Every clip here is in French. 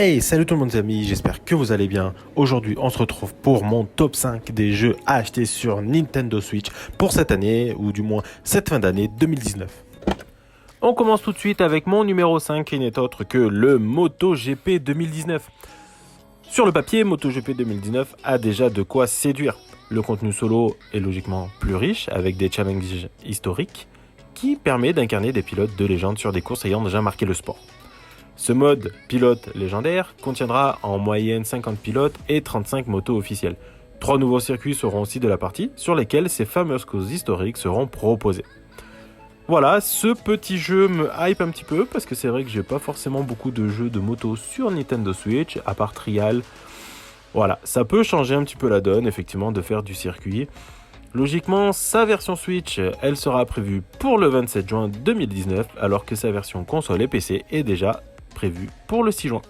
Hey, salut tout le monde les amis, j'espère que vous allez bien. Aujourd'hui, on se retrouve pour mon top 5 des jeux à acheter sur Nintendo Switch pour cette année, ou du moins cette fin d'année 2019. On commence tout de suite avec mon numéro 5 qui n'est autre que le MotoGP 2019. Sur le papier, MotoGP 2019 a déjà de quoi séduire. Le contenu solo est logiquement plus riche avec des challenges historiques qui permet d'incarner des pilotes de légende sur des courses ayant déjà marqué le sport. Ce mode pilote légendaire contiendra en moyenne 50 pilotes et 35 motos officielles. 3 nouveaux circuits seront aussi de la partie sur lesquels ces fameuses courses historiques seront proposées. Voilà, ce petit jeu me hype un petit peu parce que c'est vrai que j'ai pas forcément beaucoup de jeux de moto sur Nintendo Switch à part Trial. Voilà, ça peut changer un petit peu la donne effectivement de faire du circuit. Logiquement, sa version Switch, elle sera prévue pour le 27 juin 2019 alors que sa version console et PC est déjà prévu pour le 6 juin.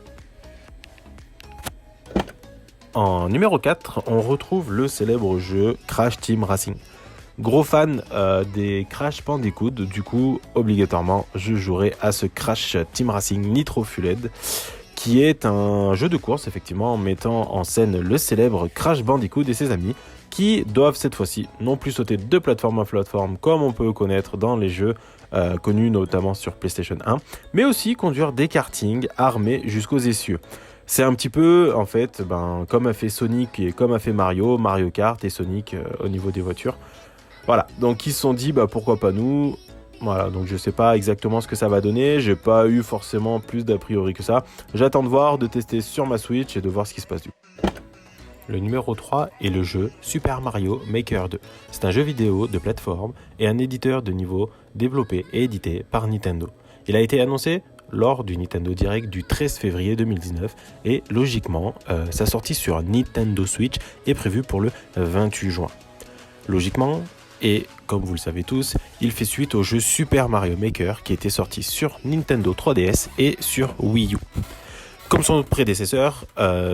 En numéro 4, on retrouve le célèbre jeu Crash Team Racing. Gros fan des Crash Bandicoot, du coup, obligatoirement, je jouerai à ce Crash Team Racing Nitro Fueled, qui est un jeu de course, effectivement, mettant en scène le célèbre Crash Bandicoot et ses amis, qui doivent cette fois-ci non plus sauter de plateforme en plateforme comme on peut connaître dans les jeux connus notamment sur PlayStation 1, mais aussi conduire des kartings armés jusqu'aux essieux. C'est un petit peu en fait comme a fait Sonic et comme a fait Mario Kart et Sonic au niveau des voitures. Voilà, donc ils se sont dit pourquoi pas nous. Voilà, donc je sais pas exactement ce que ça va donner, j'ai pas eu forcément plus d'a priori que ça. J'attends de voir, de tester sur ma Switch et de voir ce qui se passe du coup. Le numéro 3 est le jeu Super Mario Maker 2. C'est un jeu vidéo de plateforme et un éditeur de niveau développé et édité par Nintendo. Il a été annoncé lors du Nintendo Direct du 13 février 2019 et logiquement, sa sortie sur Nintendo Switch est prévue pour le 28 juin. Logiquement, et comme vous le savez tous, il fait suite au jeu Super Mario Maker qui était sorti sur Nintendo 3DS et sur Wii U. Comme son prédécesseur,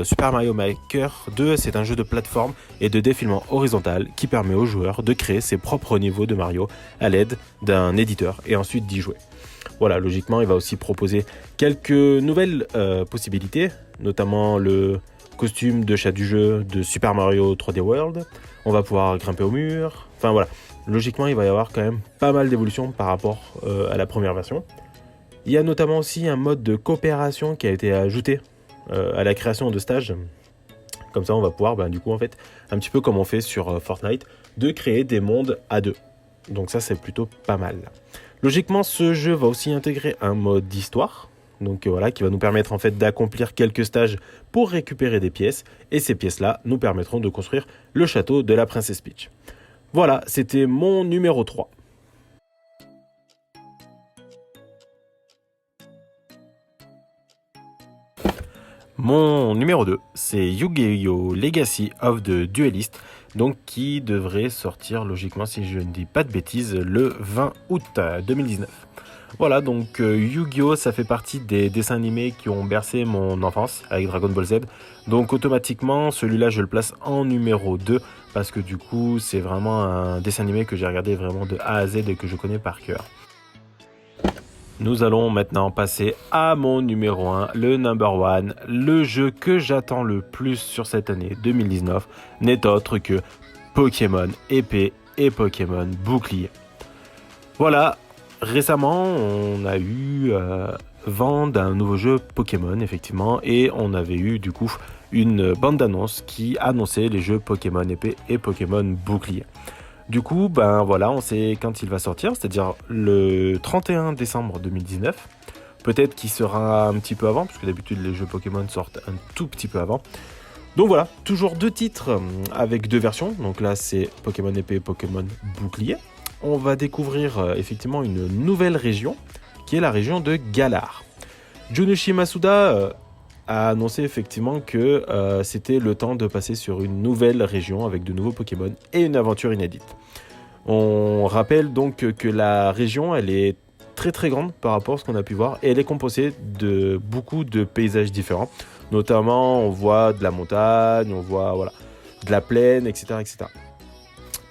Super Mario Maker 2, c'est un jeu de plateforme et de défilement horizontal qui permet aux joueurs de créer ses propres niveaux de Mario à l'aide d'un éditeur et ensuite d'y jouer. Voilà, logiquement, il va aussi proposer quelques nouvelles possibilités, notamment le costume de chat du jeu de Super Mario 3D World. On va pouvoir grimper au mur. Enfin voilà, logiquement, il va y avoir quand même pas mal d'évolutions par rapport à la première version. Il y a notamment aussi un mode de coopération qui a été ajouté à la création de stages. Comme ça, on va pouvoir, du coup, en fait, un petit peu comme on fait sur Fortnite, de créer des mondes à deux. Donc ça, c'est plutôt pas mal. Logiquement, ce jeu va aussi intégrer un mode d'histoire. Donc voilà, qui va nous permettre en fait d'accomplir quelques stages pour récupérer des pièces. Et ces pièces-là nous permettront de construire le château de la Princesse Peach. Voilà, c'était mon numéro 3. Mon numéro 2, c'est Yu-Gi-Oh! Legacy of the Duelist, donc qui devrait sortir logiquement, si je ne dis pas de bêtises, le 20 août 2019. Voilà, donc Yu-Gi-Oh! Ça fait partie des dessins animés qui ont bercé mon enfance avec Dragon Ball Z. Donc automatiquement, celui-là, je le place en numéro 2 parce que du coup, c'est vraiment un dessin animé que j'ai regardé vraiment de A à Z et que je connais par cœur. Nous allons maintenant passer à mon numéro 1, le number 1. Le jeu que j'attends le plus sur cette année 2019 n'est autre que Pokémon épée et Pokémon bouclier. Voilà, récemment on a eu vent d'un nouveau jeu Pokémon effectivement et on avait eu du coup une bande-annonce qui annonçait les jeux Pokémon épée et Pokémon bouclier. Du coup, voilà, on sait quand il va sortir, c'est-à-dire le 31 décembre 2019. Peut-être qu'il sera un petit peu avant, parce que d'habitude les jeux Pokémon sortent un tout petit peu avant. Donc voilà, toujours 2 titres avec 2 versions. Donc là, c'est Pokémon épée et Pokémon bouclier. On va découvrir effectivement une nouvelle région, qui est la région de Galar. Junichi Masuda a annoncé effectivement que c'était le temps de passer sur une nouvelle région avec de nouveaux Pokémon et une aventure inédite. On rappelle donc que la région, elle est très très grande par rapport à ce qu'on a pu voir et elle est composée de beaucoup de paysages différents. Notamment, on voit de la montagne, on voit de la plaine, etc., etc.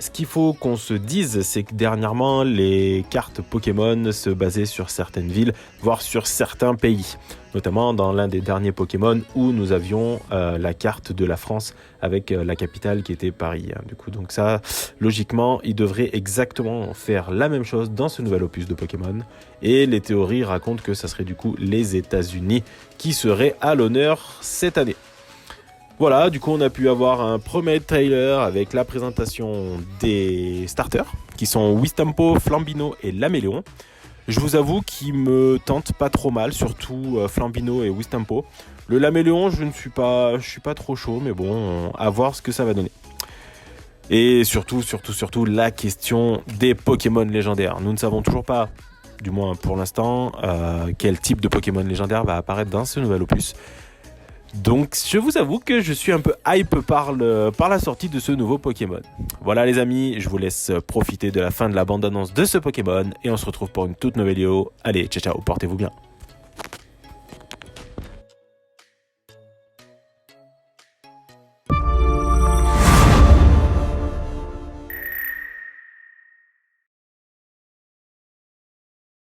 Ce qu'il faut qu'on se dise, c'est que dernièrement, les cartes Pokémon se basaient sur certaines villes, voire sur certains pays. Notamment dans l'un des derniers Pokémon où nous avions la carte de la France avec la capitale qui était Paris. Du coup, donc ça, logiquement, ils devraient exactement faire la même chose dans ce nouvel opus de Pokémon. Et les théories racontent que ça serait du coup les États-Unis qui seraient à l'honneur cette année. Voilà, du coup on a pu avoir un premier trailer avec la présentation des starters qui sont Wistampo, Flambino et Laméléon. Je vous avoue qu'ils me tentent pas trop mal, surtout Flambino et Wistampo. Le Laméléon, je suis pas trop chaud, mais bon, à voir ce que ça va donner. Et surtout, la question des Pokémon légendaires. Nous ne savons toujours pas, du moins pour l'instant, quel type de Pokémon légendaire va apparaître dans ce nouvel opus. Donc je vous avoue que je suis un peu hype par la sortie de ce nouveau Pokémon. Voilà les amis, je vous laisse profiter de la fin de la bande-annonce de ce Pokémon et on se retrouve pour une toute nouvelle vidéo. Allez, ciao ciao, portez-vous bien.